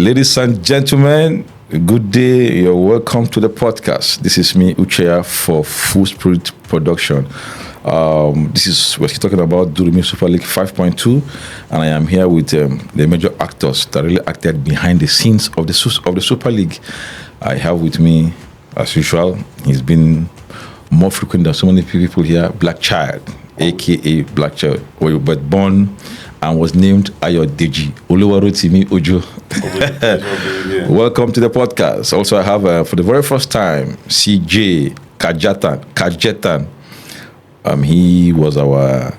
Ladies and gentlemen, good day. You're welcome to the podcast. This is me, Ucheya, for Full Spirit Production. This is we're talking about DURUMI Super League 5.2, and I am here with the major actors that really acted behind the scenes of the Super League. I have with me, as usual, he's been more frequent than so many people here, Blackchild, aka Blackchild, but born and was named Ayodeji Oluwarotimi Ojo. Welcome to the podcast. Also, I have for the very first time CJ Cajetan. He was our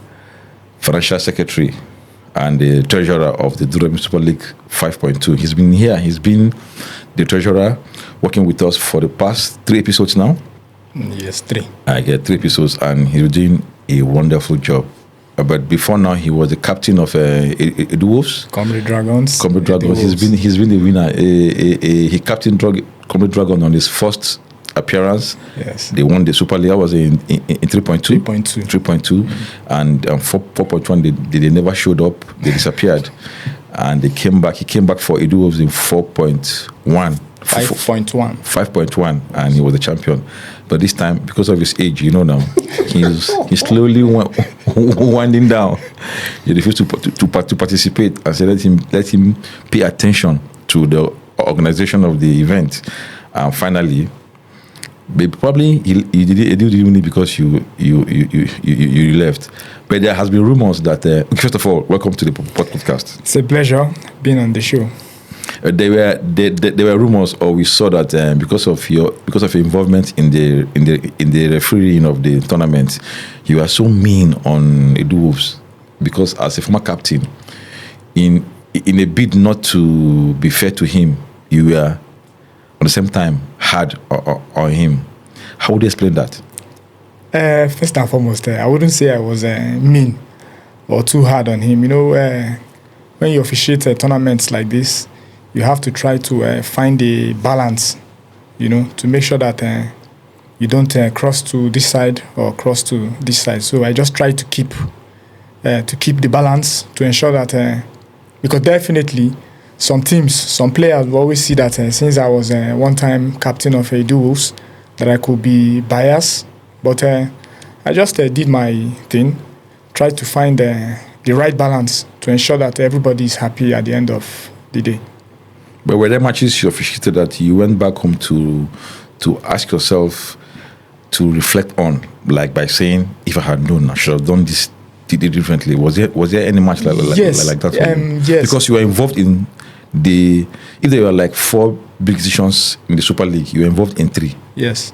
financial secretary and the treasurer of the DURUMI Super League 5.2. He's been here. He's been the treasurer, working with us for the past 3 episodes now. Yes, 3. I get 3 episodes, and he's doing a wonderful job. But before now, he was the captain of Edu Wolves. Comrade Dragons. He's been the winner. He captained Comrade Dragon on his first appearance. Yes. They won the Super League. I was in 3.2. 3.2. And 4.1, they never showed up. They disappeared. And they came back. He came back for Edu Wolves in 4.1. 5.1, and he was the champion. But this time, because of his age, now, he's slowly winding down. He refused to participate. I said, let him pay attention to the organization of the event. And finally, probably he didn't even because you left. But there has been rumors that first of all, welcome to the podcast. It's a pleasure being on the show. There were rumors, or we saw that because of your involvement in the refereeing of the tournament, you are so mean on Edu Wolves, because as a former captain, in a bid not to be fair to him, you were at the same time hard on him. How would you explain that? First and foremost, I wouldn't say I was mean or too hard on him. When you officiate tournaments like this, you have to try to find a balance, to make sure that you don't cross to this side or cross to this side. So I just try to keep the balance to ensure that, because definitely some players will always see that since I was one time captain of Edu Wolves, that I could be biased. But I just did my thing, tried to find the right balance to ensure that everybody is happy at the end of the day. But were there matches you officiated that you went back home to ask yourself to reflect on, like by saying, if I had known, I should have done this differently? Was there any match like that? Yes. Because you were involved in if there were like 4 big decisions in the Super League, you were involved in 3. Yes.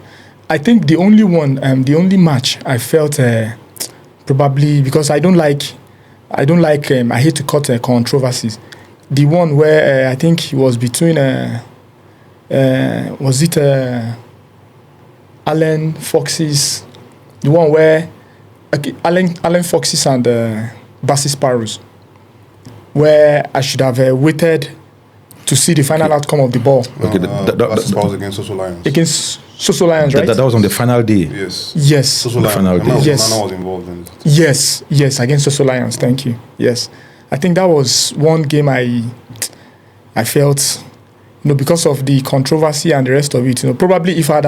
I think the only match I felt probably, because I hate to cut controversies. The one where I think it was between was it Allen Foxes, the one where Allen Foxes and Bassi Sparrows, where I should have waited to see the final outcome of the ball. Okay, Bassi Sparrows against Soso Lions. Against Soso Lions, right? That was on the final day. Yes. Soso Lions. Final day. Yes. Nana was involved in it. Yes, against Soso Lions. Thank you. Yes. I think that was one game I felt, because of the controversy and the rest of it, probably if I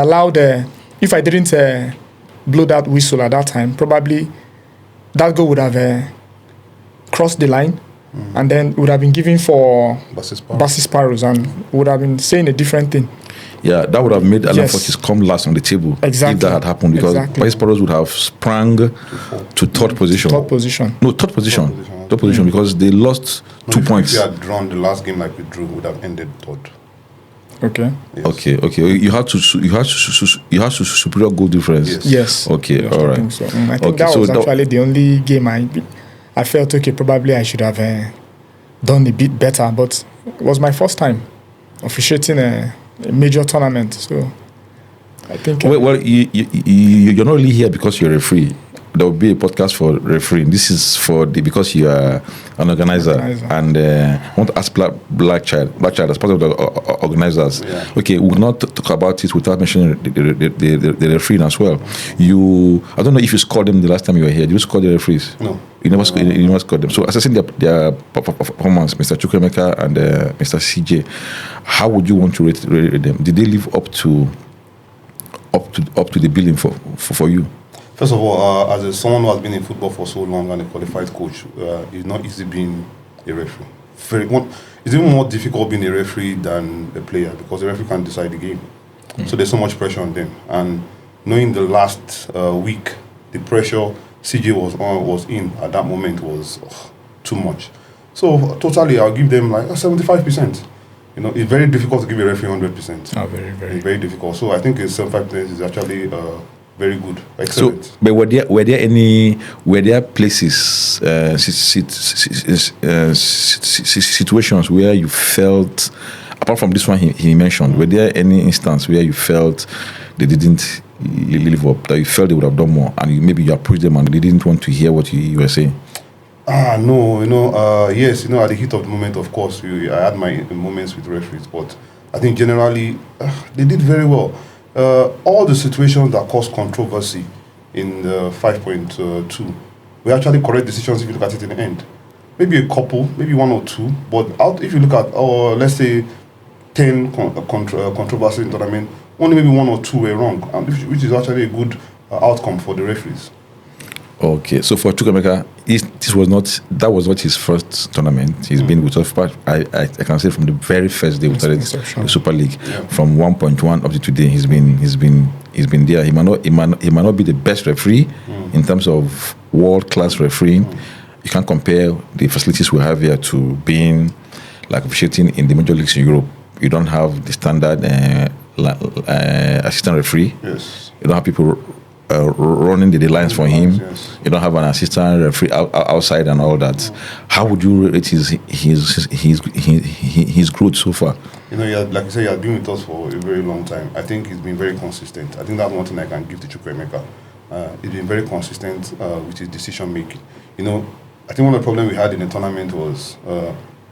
didn't blow that whistle at that time, probably that goal would have crossed the line, and then would have been given for Bassi Sparrows and would have been saying a different thing. Yeah, that would have made Allen Foxes come last on the table. Exactly. If that had happened, because Bassi Sparrows would have sprung to third position. Third position, because they lost 2 points. If you had drawn the last game like we drew, would have ended third. Okay. Yes. Okay. You had to superior goal difference. Yes. Okay. All right. I think so. I think that was actually the only game I felt okay. Probably I should have done a bit better, but it was my first time officiating a major tournament, so I think. Well, you're not really here because you're a referee. there will be a podcast for refereeing. This is for because you are an organizer. And I want to ask Blackchild as part of the organizers. Yeah. Okay, we will not talk about it without mentioning the refereeing as well. I don't know if you scored them the last time you were here. Did you score the referees? No. You never scored them. So assessing their performance, Mr. Chukwuemeka and Mr. CJ, how would you want to rate them? Did they live up to the billing for you? First of all, as someone who has been in football for so long and a qualified coach, it's not easy being a referee. It's even more difficult being a referee than a player because the referee can't decide the game. So there's so much pressure on them. And knowing the last week, the pressure CJ was in at that moment was too much. So totally, I'll give them like 75%. It's very difficult to give a referee 100%. Oh, very, very. It's very difficult. So I think 75% is actually very good. Excellent. So, but were there places, situations where you felt, apart from this one he mentioned, were there any instance where you felt they didn't live up, that you felt they would have done more, and maybe you approached them and they didn't want to hear what you were saying? No, yes, at the heat of the moment, of course, I had my moments with referees, but I think generally they did very well. All the situations that caused controversy in the 5.2 were actually correct decisions if you look at it in the end. Maybe a couple, maybe one or two, but if you look at, let's say, 10 controversies in the tournament, only maybe one or two were wrong, which is actually a good outcome for the referees. Okay, so for Chukwuemeka, that was not his first tournament. He's been with us. I can say from the very first day we started the Super League, from 1.1 up to today, he's been there. He might not be the best referee in terms of world class refereeing. You can't compare the facilities we have here to being like officiating in the major leagues in Europe. You don't have the standard assistant referee. Yes. You don't have people running the lines for him. Yes. You don't have an assistant referee outside and all that. How would you rate his growth so far? Like you said, he has been with us for a very long time. I think he's been very consistent. I think that's one thing I can give to Chukwuemeka. He's been very consistent with his decision making. I think one of the problems we had in the tournament was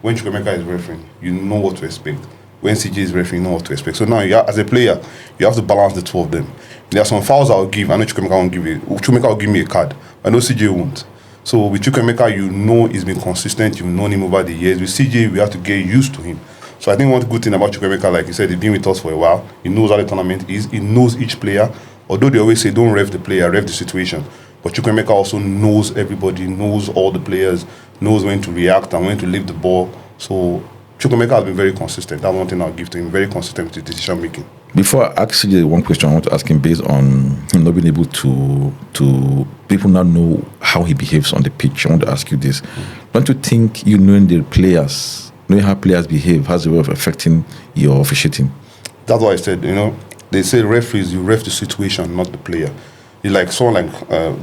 when Chukwuemeka is refereeing, you know what to expect. When CJ is refereeing, you know what to expect. So now, as a player, you have to balance the two of them. There are some fouls I'll give. I know Chukwuemeka won't give it. Chukwuemeka will give me a card. I know CJ won't. So with Chukwuemeka, he's been consistent. You've known him over the years. With CJ, we have to get used to him. So I think one good thing about Chukwuemeka, like you said, he's been with us for a while. He knows how the tournament is. He knows each player. Although they always say, don't rev the player, rev the situation. But Chukwuemeka also knows everybody, knows all the players, knows when to react and when to leave the ball. So Chukwuemeka has been very consistent. That's one thing I'll give to him. Very consistent with his decision making. Before I ask you one question, I want to ask him based on him not being able to people not know how he behaves on the pitch. I want to ask you this. Don't you think knowing the players, knowing how players behave has a way of affecting your officiating? That's what I said, they say referees, you ref the situation, not the player. It's like someone like,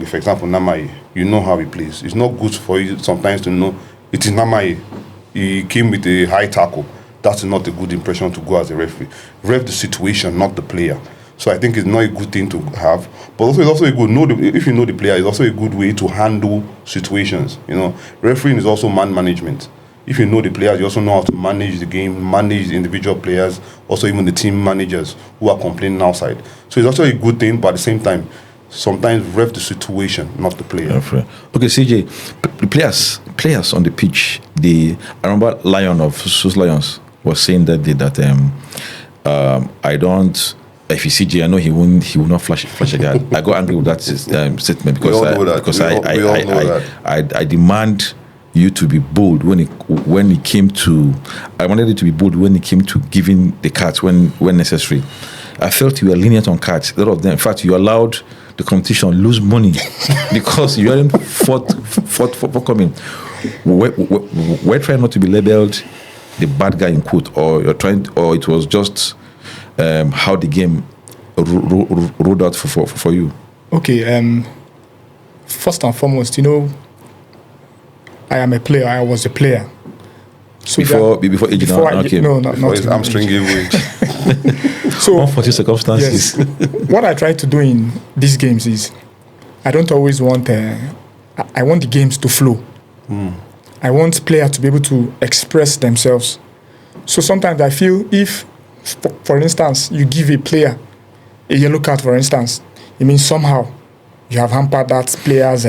for example, Namaye, you know how he plays. It's not good for you sometimes to know it is Namaye. He came with a high tackle. That's not a good impression to go as a referee. Ref the situation, not the player. So I think it's not a good thing to have. But also it's also a good, if you know the player, it's also a good way to handle situations. Refereeing is also man management. If you know the players, you also know how to manage the game, manage the individual players, also even the team managers who are complaining outside. So it's also a good thing, but at the same time, sometimes ref the situation, not the player. Okay, CJ, the players on the pitch, I remember Lion of Sus Lions was saying that day that I don't. If you CJ, I know he will not flash a card. I got angry with that statement because I demand you to be bold when it came to. I wanted you to be bold when it came to giving the cards when necessary. I felt you were lenient on cards. A lot of them, in fact, you allowed the competition lose money because you hadn't fought for coming. We're trying not to be labeled the bad guy in quote, or it was just how the game rolled out for you. Okay, first and foremost, I am a player. I was a player. So before age came. No, not his hamstring gave way. So unfortunate circumstances. Yes, what I try to do in these games is I don't always want. I want the games to flow. I want players to be able to express themselves. So sometimes I feel if, for instance, you give a player a yellow card, for instance, it means somehow you have hampered that player's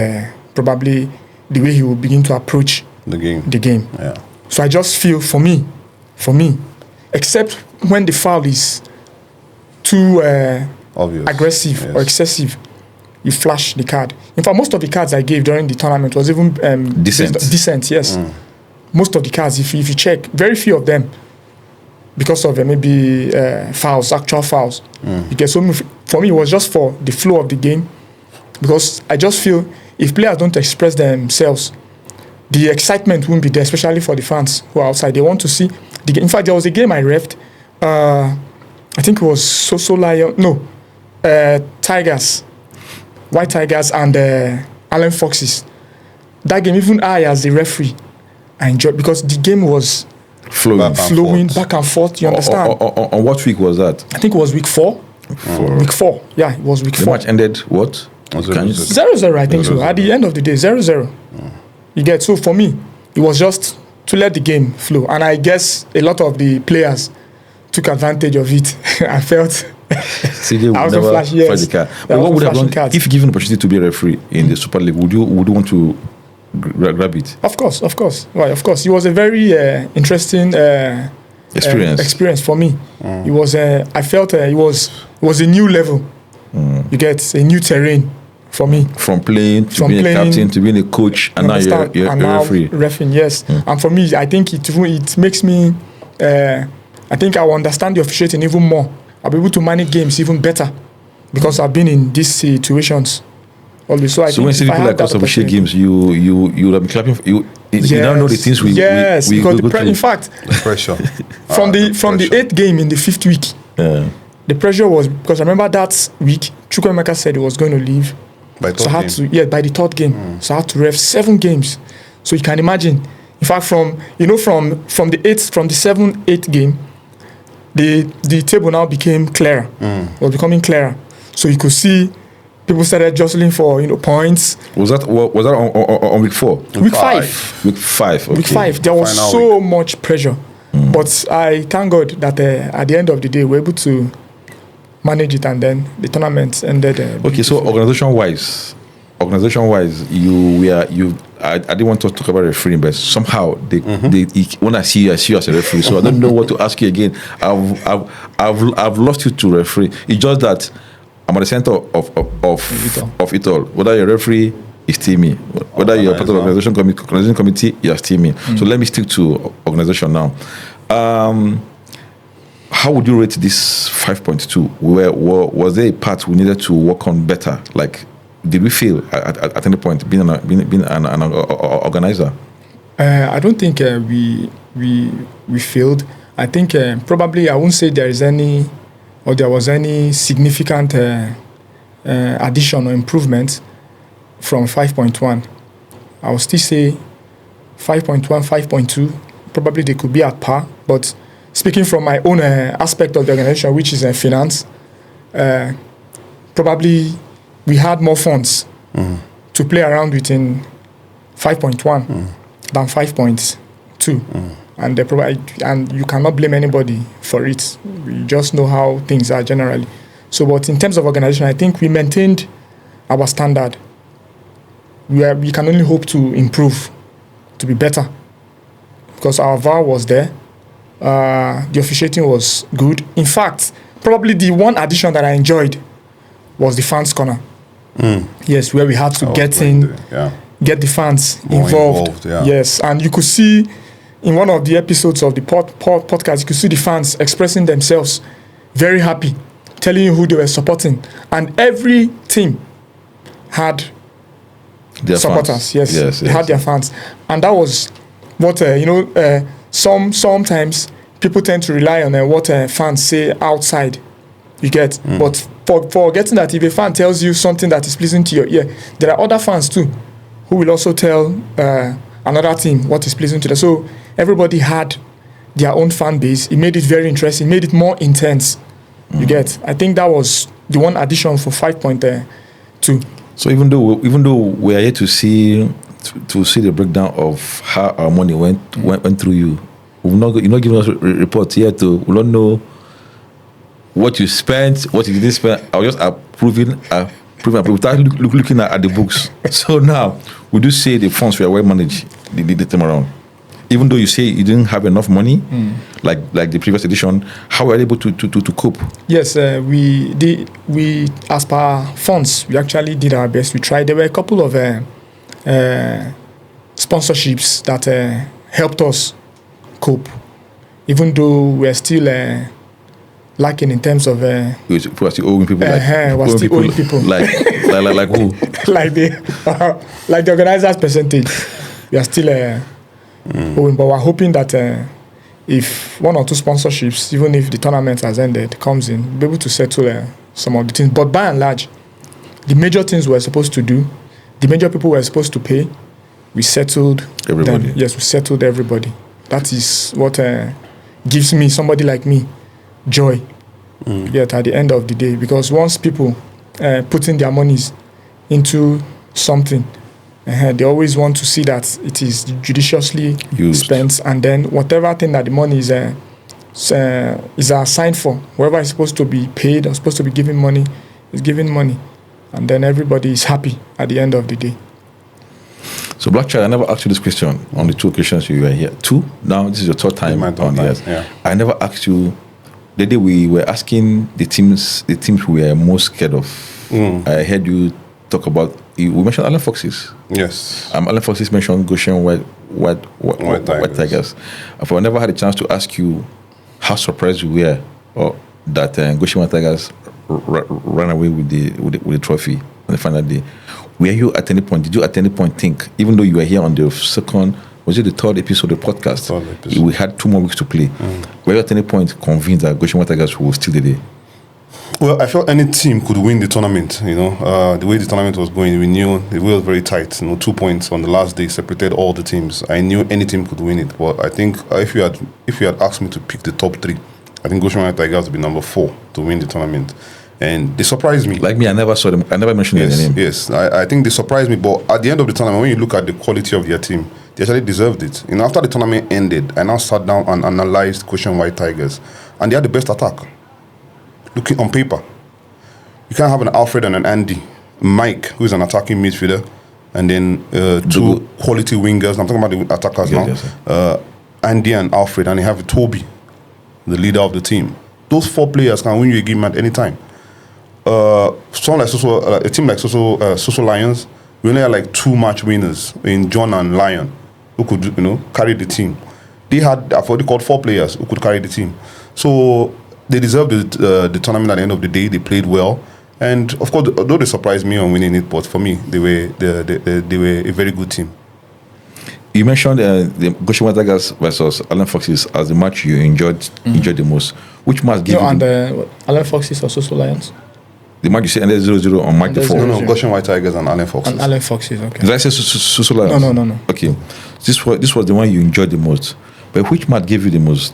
probably the way he will begin to approach The game. the game. Yeah. So I just feel for me, except when the foul is too Obvious. aggressive Yes. or excessive, you flash the card. In fact, most of the cards I gave during the tournament was even Decent. Decent, yes. Most of the cards, if you check, very few of them, because of maybe fouls, actual fouls. Because for me, it was just for the flow of the game. Because I just feel if players don't express themselves, the excitement won't be there, especially for the fans who are outside. They want to see the game. In fact, there was a game I refed. I think it was Tigers, White Tigers and Allen Foxes. That game, even I as the referee, I enjoyed because the game was Flowing. flowing back and forth. You understand? On what week was that? I think it was week 4. Week 4. Yeah, it was week The 4. match ended what? Was Can you- 0-0, I think so. 0-0. At the end of the day, 0-0. You get, so for me, it was just to let the game flow. And I guess a lot of the players took advantage of it. I felt CJ I would was never flash, yes. flash the card. I But what was would have flashing done cards. if given opportunity to be a referee in the Super League? Would you want to grab it? Of course. Right, of course. It was a very interesting experience for me. It was. I felt it was a new level. You get a new terrain for me. From playing to From being playing, a captain to being a coach, and now Understand? you're And a now referee. Reffing, yes. And for me, I think it makes me. I think I will understand the officiating even more. I'll be able to manage games even better because I've been in these situations always. So I So think when if see I people have like us that officiate opportunity- games, you have been clapping. You now know the things we yes, we because go through. in fact, Pressure. from the pressure. 8th game in the 5th week, the pressure was because I remember that week Chukwuemeka said he was going to leave. By So I had to by the 3rd game. So I had to ref 7 games. So you can imagine. In fact, from the 8th, from the 7th, 8th game, the table now became clearer. It was becoming clearer. So you could see people started jostling for points. Was that on week 4? Week 5. Week 5. Okay. Week 5, there was Final so much pressure. But I thank God that at the end of the day, we were able to manage it, and then the tournament ended. Okay, so organization-wise, I didn't want to talk about refereeing, but somehow when I see you as a referee, so I don't know what to ask you again. I've lost you to referee. It's just that I'm at the center of it all. Whether you're a referee, it's still me. Whether you're part of the organization committee, you're still me. So let me stick to organization now. How would you rate this 5.2? Was there a part we needed to work on better? Like, did we fail at any point being an organizer? I don't think we failed. I think probably I won't say there was any significant addition or improvement from 5.1. I will still say 5.1, 5.2. Probably they could be at par, but speaking from my own aspect of the organization, which is finance, probably we had more funds to play around with in 5.1 than 5.2. And you cannot blame anybody for it. We just know how things are generally. So, but in terms of organization, I think we maintained our standard. We can only hope to improve, to be better, because our VAR was there. The officiating was good. In fact, probably the one addition that I enjoyed was the fans corner. Yes, where we had to get the fans More involved. yeah. Yes, and you could see in one of the episodes of the podcast, you could see the fans expressing themselves, very happy, telling you who they were supporting, and every team had Their supporters. fans. Yes, they had their fans, and that was what sometimes people tend to rely on what fans say outside. You get, but for getting that, if a fan tells you something that is pleasing to your ear, there are other fans too who will also tell another team what is pleasing to them. So everybody had their own fan base. It made it very interesting, made it more intense. You get, I think that was the one addition for 5.2. So even though we are here to see the breakdown of how our money went through you, you're not giving us a report here to we don't know what you spent, what you didn't spend. I was just approving without looking at the books. So now we do say the funds were well managed the time around. Even though you say you didn't have enough money, like the previous edition, how were you able to cope? Yes, we as per our funds, we actually did our best. We tried. There were a couple of sponsorships that helped us cope, even though we're still lacking in terms of. We're still owing people. We're still owing people. Like who? like the organizers' percentage. We are still owing, but we're hoping that if one or two sponsorships, even if the tournament has ended, comes in, we'll be able to settle some of the things. But by and large, the major things we're supposed to do, the major people we're supposed to pay, we settled everybody. them. Yes, we settled everybody. That is what gives me, somebody like me, joy. Yet at the end of the day, because once people put in their monies into something, they always want to see that it is judiciously spent, and then whatever thing that the money is assigned for, whoever is supposed to be paid or supposed to be given money is given money, and then everybody is happy at the end of the day. So Blackchild, I never asked you this question on the two occasions you were here. Two? Now this is your third time on this. Yeah. I never asked you the day we were asking the teams we were most scared of. I heard you talk about, we mentioned Allen Foxes. Yes. Allen Foxes mentioned Goshen White Tigers. I've never had a chance to ask you how surprised you were that Goshen White Tigers ran away with the trophy on the final day. Were you at any point? Did you at any point think, even though you were here on the second, was it the third episode of the podcast? Third episode. We had 2 more weeks to play. Were you at any point convinced that Goshen White Tigers will steal the day? Well, I felt any team could win the tournament. The way the tournament was going, we knew it was very tight. 2 points on the last day separated all the teams. I knew any team could win it. But I think if you had asked me to pick the top 3, I think Goshen White Tigers would be number 4 to win the tournament. And they surprised me. Like me, I never saw them. I never mentioned their name. Yes, I think they surprised me. But at the end of the tournament, when you look at the quality of their team, they actually deserved it. After the tournament ended, I now sat down and analyzed Goshen White Tigers, and they had the best attack. Looking on paper, you can't have an Alfred and an Andy, Mike, who is an attacking midfielder, and then 2 quality wingers. I'm talking about the attackers now. Yes, Andy and Alfred, and you have Toby, the leader of the team. Those 4 players can win you a game at any time. A team like Soso Lions, we only had like 2 match winners in John and Lion who could carry the team. They had what they called 4 players who could carry the team. So they deserved the tournament at the end of the day. They played well, and of course, although they surprised me on winning it, but for me, they were a very good team. You mentioned the Goshen White Tigers versus Allen Foxes as the match you enjoyed the most. Which match gave you? And Allen Foxes or Soso Lions? The match you said ended 0-0 on match before. No, Goshen White Tigers and Allen Foxes. And Allen Foxes, okay. Did I say Soso Lions? No. Okay, this was the one you enjoyed the most. But which match gave you the most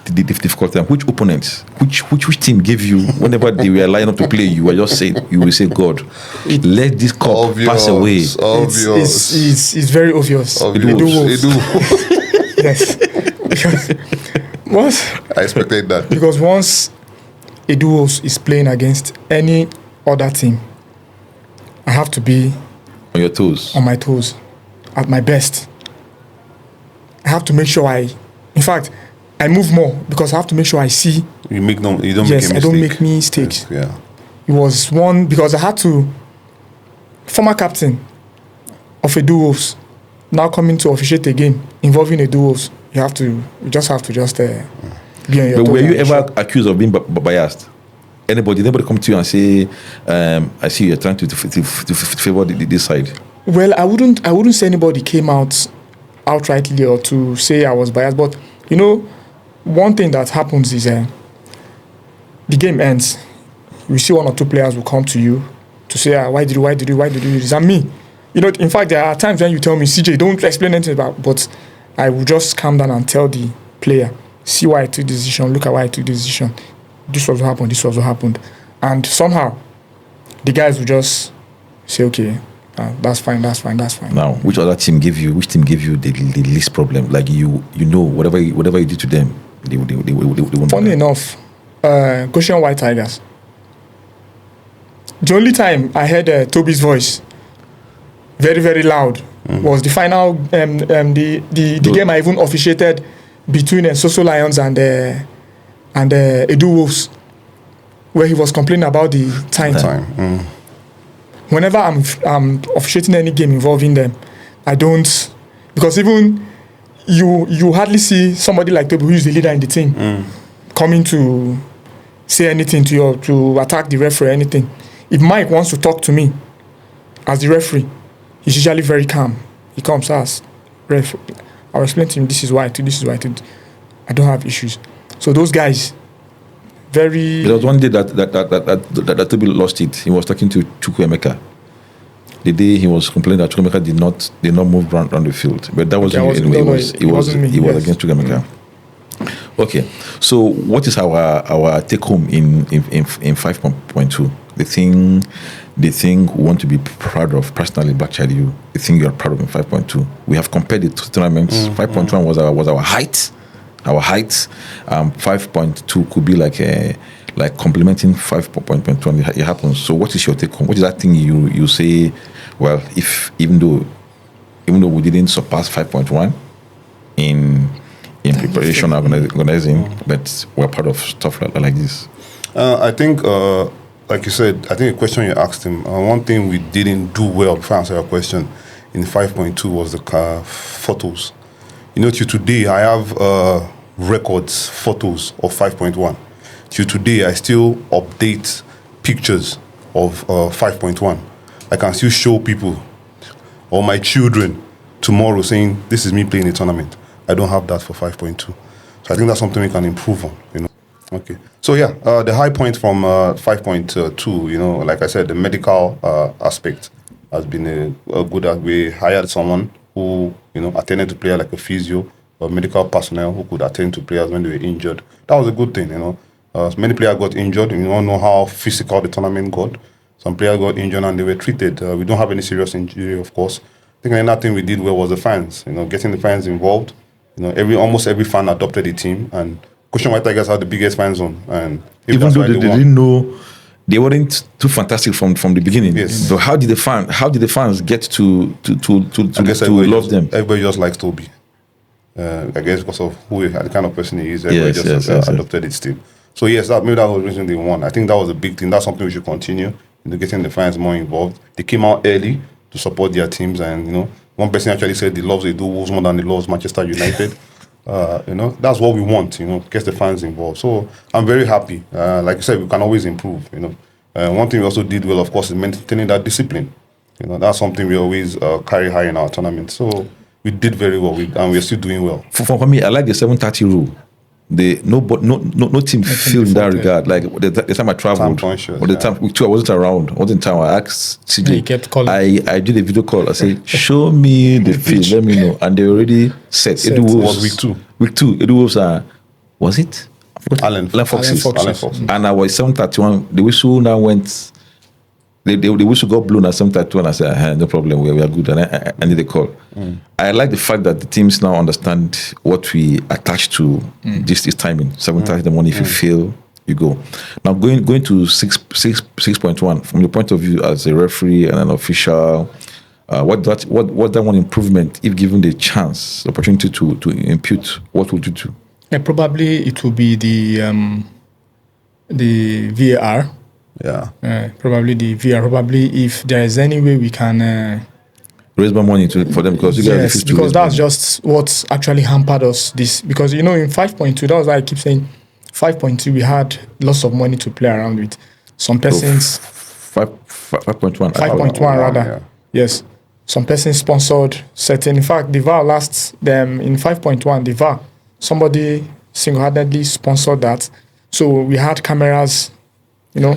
difficult time? Which opponents? Which team gave you, whenever they were lining up to play, you will say, God, let this cup pass away. It's very obvious. It do. Yes. Because I expected that. Because once Edu Wolves is playing against any other team, I have to be on your toes. On my toes, at my best. I have to make sure I move more because I have to make sure I see. You don't make a mistake. Yes, I don't make mistakes. Yes, yeah. It was one because I had to. Former captain of Edu Wolves now coming to officiate a game involving Edu Wolves. You just have to be on your toes. But were you ever accused of being biased? Anybody come to you and say, I see you're trying to favor this side? Well, I wouldn't say anybody came out outrightly or to say I was biased, but one thing that happens is the game ends. You see 1 or 2 players will come to you to say, why did you do this? And me, in fact, there are times when you tell me, CJ, don't explain anything about, but I will just calm down and tell the player, see why I took the decision, look at why I took the decision. This was what happened. And somehow, the guys will just say, okay, that's fine. Now, which team gave you the least problem? Like you know, whatever you did to them, they won't. Funny enough, Goshen White Tigers. The only time I heard Toby's voice very, very loud was the final the game I even officiated between Soso Lions and Edu Wolves, where he was complaining about the time. Whenever I'm officiating any game involving them, I don't, because even you hardly see somebody like Toby, who is the leader in the team, coming to say anything to attack the referee or anything. If Mike wants to talk to me as the referee, he's usually very calm. He comes, as ref, I'll explain to him, this is why I did. I don't have issues. So those guys, very. There was one day that Toby lost it. He was talking to Chukwuemeka. The day he was complaining that Chukwuemeka did not move around the field, but that wasn't anyway. It was against Chukwuemeka. Okay, so what is our take home in 5.2? The thing we want to be proud of personally, Blackchild, you, the thing you are proud of in 5.2. We have compared the two tournaments. 5.1 was our height. 5.2 could be like complementing 5.1. It happens. So what is your take home? What is that thing you say? Well, even though we didn't surpass 5.1 in preparation and organizing, but we're part of stuff like this. I think, like you said, I think the question you asked him, one thing we didn't do well, before I answer your question, in 5.2 was the photos. You know, till today, I have records, photos of 5.1. Till today, I still update pictures of 5.1. I can still show people or my children tomorrow saying, this is me playing a tournament. I don't have that for 5.2. So I think that's something we can improve on, you know. Okay. So yeah, the high point from 5.2, you know, like I said, the medical aspect has been a good. We hired someone who, you know, attended to players like a physio or medical personnel who could attend to players when they were injured. That was a good thing, you know. Many players got injured. We don't know how physical the tournament got. Some players got injured and they were treated. We don't have any serious injury, of course. I think another thing we did well was the fans. You know, getting the fans involved. You know, almost every fan adopted the team, and Goshen White Tigers had the biggest fan zone. And even though they didn't know, they weren't too fantastic from the beginning. Yes. So how did the fans get to love them? Everybody just likes Toby. I guess because of the kind of person he is, everybody adopted his team. So yes, maybe that was the reason they won. I think that was a big thing. That's something we should continue. You know, getting the fans more involved. They came out early to support their teams, and you know, one person actually said he loves Wolves more than he loves Manchester United. You know, that's what we want. You know, get the fans involved. So I'm very happy. Like you said, we can always improve. You know, one thing we also did well, of course, is maintaining that discipline. You know, that's something we always carry high in our tournament. So we did very well, and we're still doing well. For me, I like the 7:30 rule. No team feel in that regard. Like the time I traveled, or the time I wasn't around. All the time I asked CJ. He kept calling. I did a video call. I said, "Show me the field. Let me know." And they already set. Edu Wolves was week 2. Week 2. Edu Wolves was it? Allen Foxes. Foxes. And I was 7:31. The whistle now went. The whistle got blown at 7:31. I said, no problem, we are good. And I did the call. I like the fact that the teams now understand what we attach to this timing. 7:30 in the morning, if you fail, you go. Now going to 6.1, from your point of view as a referee and an official, what that one improvement, if given the chance, the opportunity to impute, what would you do? Probably it will be the VAR. Yeah. Probably the VR. Probably if there is any way we can raise more money for them, because you guys yes, because that's just what actually hampered us. This because you know in 5.2, that was why I keep saying 5.2 we had lots of money to play around with. Some persons 5.1 rather. Yeah. Yes, some persons sponsored certain. In fact, the VAR last them in 5.1. The VAR somebody single-handedly sponsored that, so we had cameras, you know,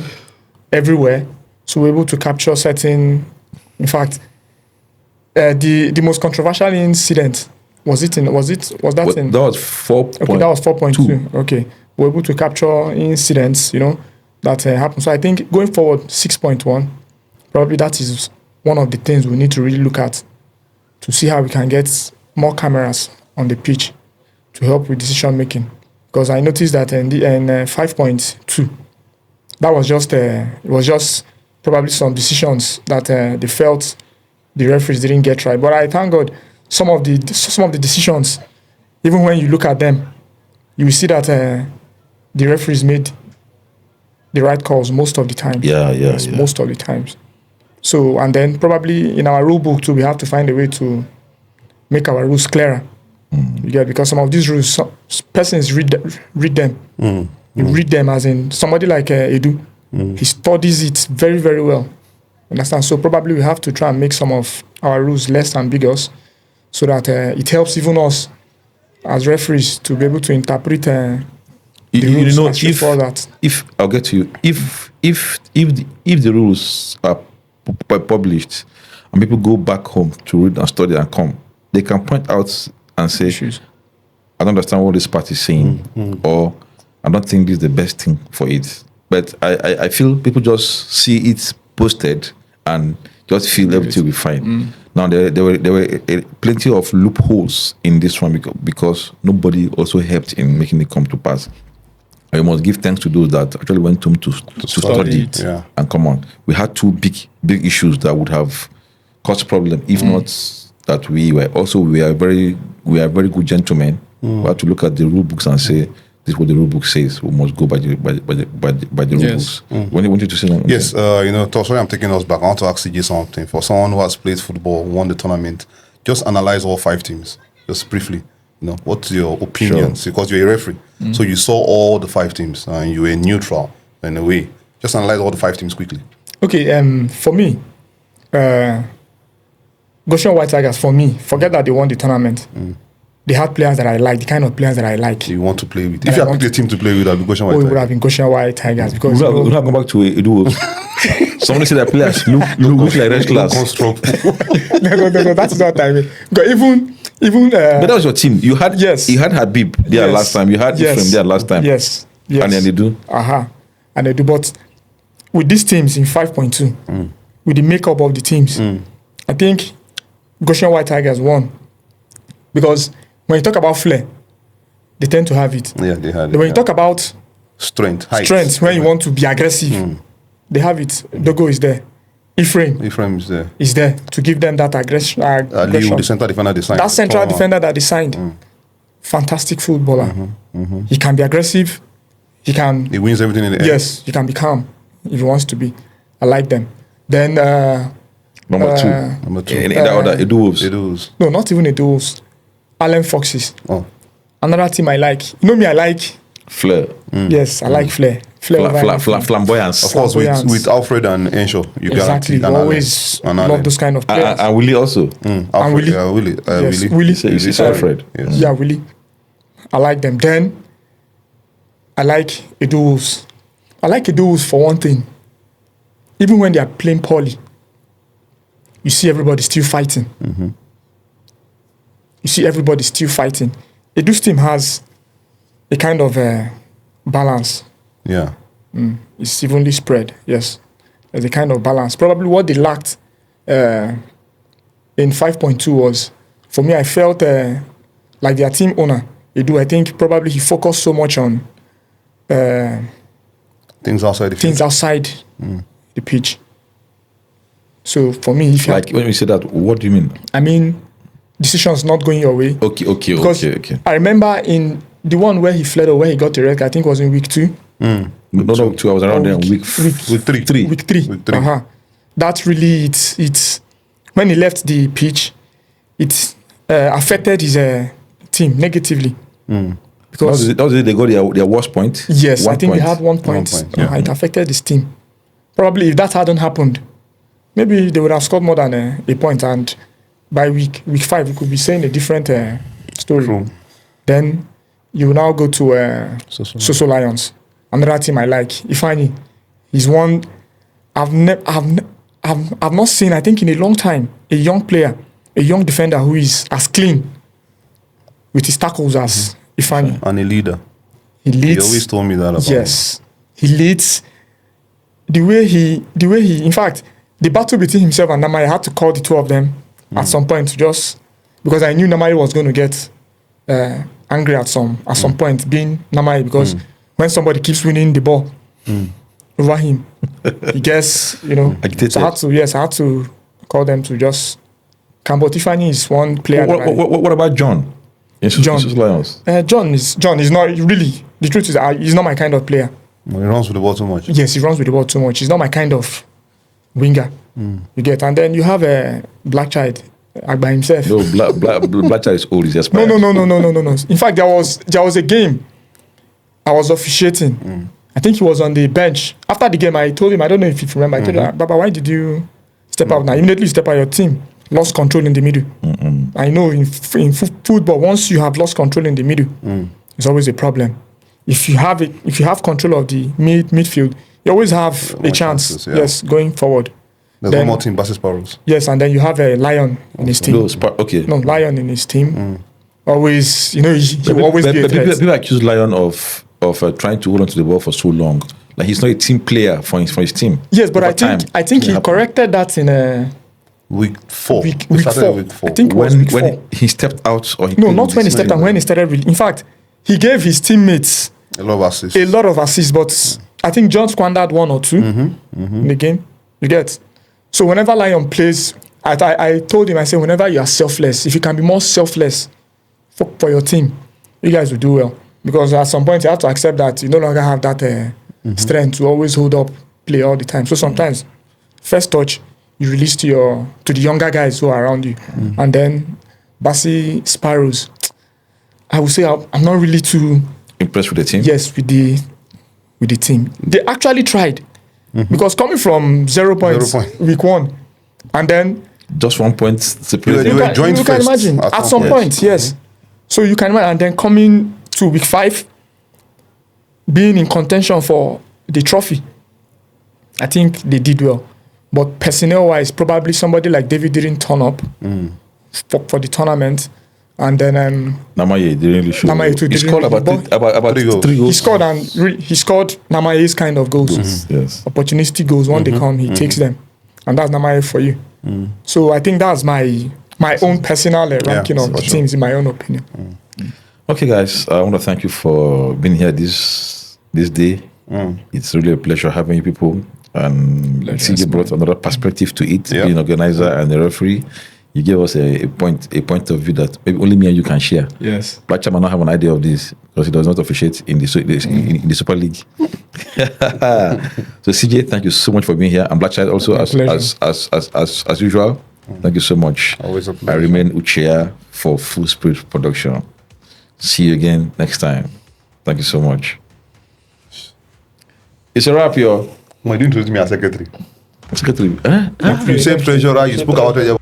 everywhere, so we're able to capture certain. In fact, the most controversial incident was that in? That was 4. Okay, that was 4.2. Okay, we're able to capture incidents, you know, that happened. So I think going forward, 6.1, probably that is one of the things we need to really look at to see how we can get more cameras on the pitch to help with decision making. Because I noticed that in 5.2, that was just it was just probably some decisions that they felt the referees didn't get right. But I thank God some of the decisions, even when you look at them, you will see that the referees made the right calls most of the time. Yes, most of the times. So, and then probably in our rule book too, we have to find a way to make our rules clearer. You get, because some of these rules, persons read them. You read them as in somebody like Edu. He studies it very, very well. Understand? So probably we have to try and make some of our rules less ambiguous, so that it helps even us as referees to be able to interpret the rules. If I'll get to you, if the rules are published and people go back home to read and study and come, they can point out and say, I don't understand what this party is saying, or I don't think this is the best thing for it. But I feel people just see it posted and just feel everything will be fine. Now there were plenty of loopholes in this one because nobody also helped in making it come to pass. I must give thanks to those that actually went home to study it. Yeah. And come on, we had two big issues that would have caused problem if not that we are very good gentlemen. We have to look at the rule books and say, this is what the rule book says. We must go by the rule books. When you wanted to say something? Yes, sorry, I'm taking us back. I want to ask you something. For someone who has played football, won the tournament, just analyze all 5 teams, just briefly. What's your opinion? Sure. Because you're a referee, so you saw all the 5 teams and you were neutral in a way. Just analyze all the 5 teams quickly. Okay, for me, Goshen White Tigers, for me, forget that they won the tournament. They had players that I like, the kind of players that I like. You want to play with. If you had picked a team to play with, that would be Goshen White Tigers. It would have been Goshen White Tigers. Because we'll have gone back to Edu. Somebody said that players look like red class. No, that's not what I mean. Even but that was your team. You had Habib there last time. You had Ephraim there last time. Yes. And then they do. And they do. But with these teams in 5.2, with the makeup of the teams, I think Goshen White Tigers won. Because when you talk about flair, they tend to have it. Yeah, they had it. When you talk about strength, when you want to be aggressive, they have it. Dogo is there. Ephraim is there. Is there to give them that aggression. Aliu, the central defender they signed. That central defender that they signed. Fantastic footballer. He can be aggressive. He wins everything in the air. Yes, he can be calm if he wants to be. I like them. Then Number two. Any other Edu Wolves? No, not even Edu Wolves. Allen Foxes. Oh. Another team I like. You know me, I like Flair. Yes, I like Flair. Flamboyance. Of course, with Alfred and Ensho, you exactly. You always love those kind of players. And Willie also. And Willie. Yes, Willie. It's Alfred. Yes. Yeah, Willie. I like them. Then I like Edu Wolves. I like Edu Wolves for one thing. Even when they are playing poorly, you see everybody still fighting. You see everybody still fighting. Edu's team has a kind of balance. Yeah. It's evenly spread, yes. There's a kind of balance. Probably what they lacked in 5.2 was, for me, I felt like their team owner, Edu, I think probably he focused so much on things outside the pitch. So for me, if you when we say that, what do you mean? I mean, decisions not going your way. Okay. I remember in the one where he fled or where he got the red, I think it was in week 2. No, week 2. I was around there in week 3. Week 3. That really, it's when he left the pitch, it affected his team negatively. Because that was it. They got their worst point. Yes, I think they had 1 point. It affected his team. Probably if that hadn't happened, maybe they would have scored more than a point, and by week 5 we could be saying a different story. True. Then you will now go to Soso Lions, another team I like. Ifeanyi, he's one I've not seen, I think in a long time, a young player, a young defender who is as clean with his tackles as Ifeanyi. And a leader. He leads. He always told me that about him. He leads. The way he, in fact, the battle between himself and Namai, I had to call the two of them at some point to just, because I knew Namai was going to get angry at some point, being Namai, because when somebody keeps winning the ball over him, he gets, agitated. So I had to call them to just. Cambo Tiffany is one player. What about John? John is not really. The truth is, he's not my kind of player. He runs with the ball too much. Yes, he runs with the ball too much. He's not my kind of winger. You get, and then you have a Blackchild by himself. No, Blackchild is old. He's just no. In fact, there was a game I was officiating. I think he was on the bench. After the game, I told him, I don't know if you remember, I told him, Baba, why did you step out now? Immediately step out, your team lost control in the middle. I know in football, once you have lost control in the middle, it's always a problem. If you have control of the midfield, you always have a chance. Yes, going forward. There's one more team, Basses Sparrows. Yes, and then you have a Lion in his team. Lion in his team. Always, he will always be a threat. People accuse Lion of trying to hold on to the ball for so long. Like he's not a team player for his team. Yes, but I think he corrected that in week 4. Week 4. I think when he stepped out, or not when he stepped out. When he started, in fact, he gave his teammates a lot of assists. But I think John squandered 1 or 2 in the game. You get. So whenever Lion plays, I told him, I said, whenever you are selfless, if you can be more selfless for your team, you guys will do well. Because at some point you have to accept that you no longer have that strength to always hold up play all the time. So sometimes first touch you release to the younger guys who are around you, and then Bassi Sparrows. I would say I'm not really too impressed with the team. Yes, with the team. They actually tried because coming from 0 points week 1, and then just 1 point separate. You can imagine at some point, yes. So you can imagine, and then coming to week 5, being in contention for the trophy. I think they did well. But personnel-wise, probably somebody like David didn't turn up for the tournament. And then Namaye didn't really show. Namaye too. He scored about 3 goals. He scored Namaye's kind of goals. Yes. Opportunistic goals. When they come, he takes them. And that's Namaye for you. So I think that's my own personal ranking of the teams, in my own opinion. Okay, guys, I want to thank you for being here this day. It's really a pleasure having you people. And CJ brought another perspective to it, being organizer and the referee. You gave us a point of view that maybe only me and you can share. Yes. Blackchild might not have an idea of this because he does not officiate in the Super League. So CJ, thank you so much for being here, and Blackchild also as usual. Thank you so much. Always a pleasure. I remain Ucheya for Full Spirit Production. See you again next time. Thank you so much. It's a wrap, yo. You didn't introduce me as secretary. Secretary. You say treasurer, you spoke about it.